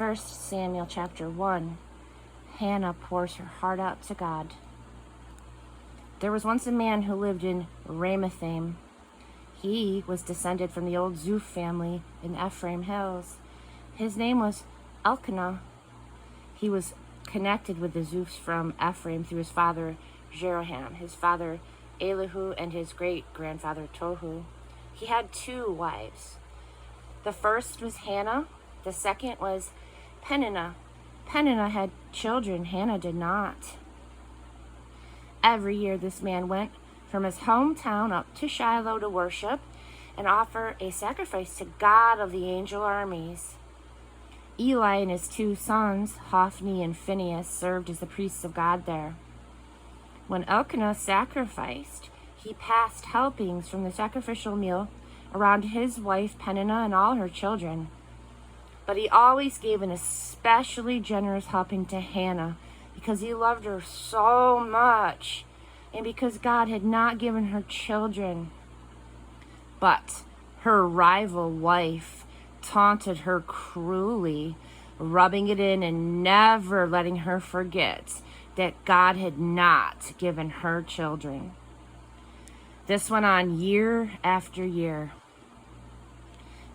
1 Samuel chapter 1, Hannah pours her heart out to God. There was once a man who lived in Ramathaim. He was descended from the old Zuph family in Ephraim Hills. His name was Elkanah. He was connected with the Zuphs from Ephraim through his father Jeroham, his father Elihu, and his great-grandfather Tohu. He had 2 wives. The first was Hannah. The second was Peninnah. Peninnah had children. Hannah did not. Every year this man went from his hometown up to Shiloh to worship and offer a sacrifice to God of the angel armies. Eli and his 2 sons, Hophni and Phinehas, served as the priests of God there. When Elkanah sacrificed, he passed helpings from the sacrificial meal around his wife Peninnah and all her children. But he always gave an especially generous helping to Hannah because he loved her so much and because God had not given her children. But her rival wife taunted her cruelly, rubbing it in and never letting her forget that God had not given her children. This went on year after year.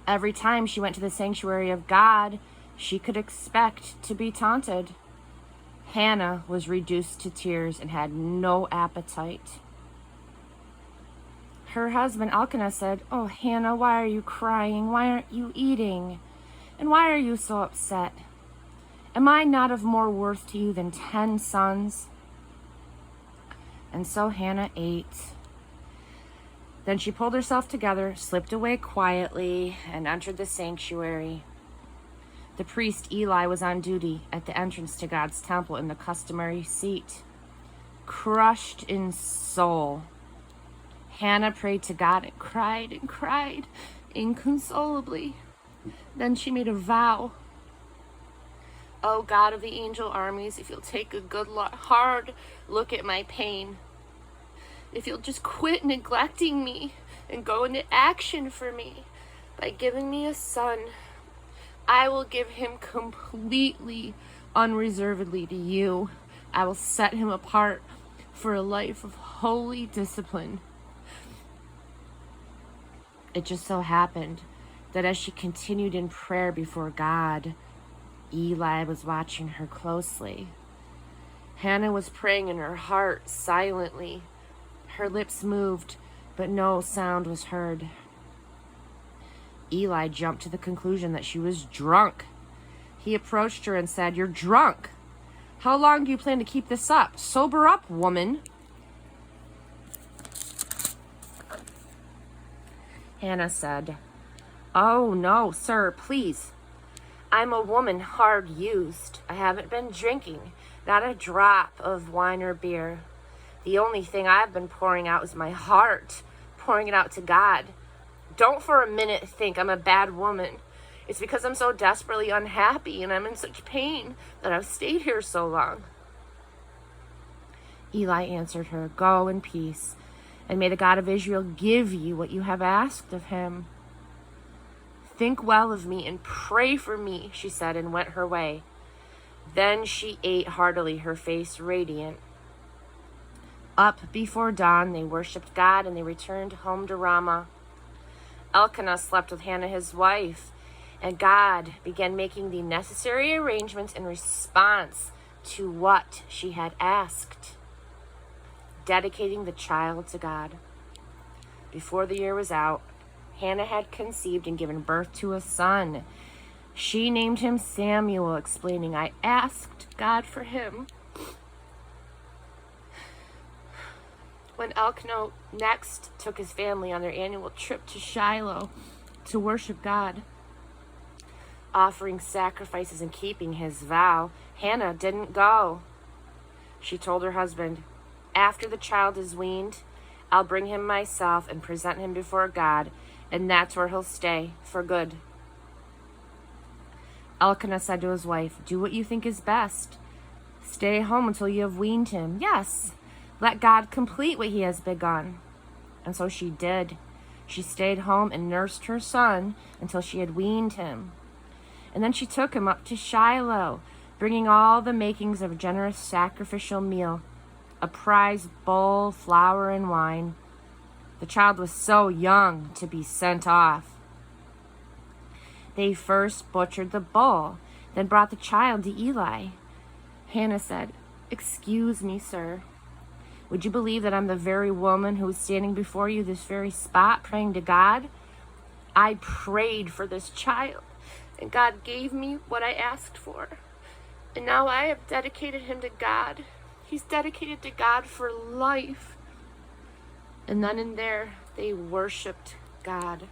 Every time she went to the sanctuary of God, she could expect to be taunted. Hannah was reduced to tears and had no appetite. Her husband Elkanah said, "Oh, Hannah, why are you crying? Why aren't you eating? And why are you so upset? Am I not of more worth to you than 10 sons?" And so Hannah ate. Then she pulled herself together, slipped away quietly, and entered the sanctuary. The priest Eli was on duty at the entrance to God's temple in the customary seat. Crushed in soul, Hannah prayed to God and cried inconsolably. Then she made a vow. "Oh God of the angel armies, if you'll take a hard look at my pain, if you'll just quit neglecting me and go into action for me by giving me a son, I will give him completely, unreservedly to you. I will set him apart for a life of holy discipline." It just so happened that as she continued in prayer before God, Eli was watching her closely. Hannah was praying in her heart silently. Her lips moved, but no sound was heard. Eli jumped to the conclusion that she was drunk. He approached her and said, "You're drunk. How long do you plan to keep this up? Sober up, woman." Hannah said, "Oh, no, sir, please. I'm a woman hard used. I haven't been drinking, not a drop of wine or beer. The only thing I've been pouring out is my heart, pouring it out to God. Don't for a minute think I'm a bad woman. It's because I'm so desperately unhappy and I'm in such pain that I've stayed here so long." Eli answered her, "Go in peace, and may the God of Israel give you what you have asked of him." "Think well of me and pray for me," she said, and went her way. Then she ate heartily, her face radiant. Up before dawn, they worshipped God, and they returned home to Ramah. Elkanah slept with Hannah, his wife, and God began making the necessary arrangements in response to what she had asked, dedicating the child to God. Before the year was out, Hannah had conceived and given birth to a son. She named him Samuel, explaining, "I asked God for him." When Elkanah next took his family on their annual trip to Shiloh to worship God, offering sacrifices and keeping his vow, Hannah didn't go. She told her husband, "After the child is weaned, I'll bring him myself and present him before God, and that's where he'll stay for good." Elkanah said to his wife, "Do what you think is best. Stay home until you have weaned him. Yes, let God complete what he has begun." And so she did. She stayed home and nursed her son until she had weaned him. And then she took him up to Shiloh, bringing all the makings of a generous sacrificial meal, a prize bull, flour, and wine. The child was so young to be sent off. They first butchered the bull, then brought the child to Eli. Hannah said, "Excuse me, sir. Would you believe that I'm the very woman who is standing before you this very spot praying to God? I prayed for this child, and God gave me what I asked for. And now I have dedicated him to God. He's dedicated to God for life." And then and there, they worshiped God.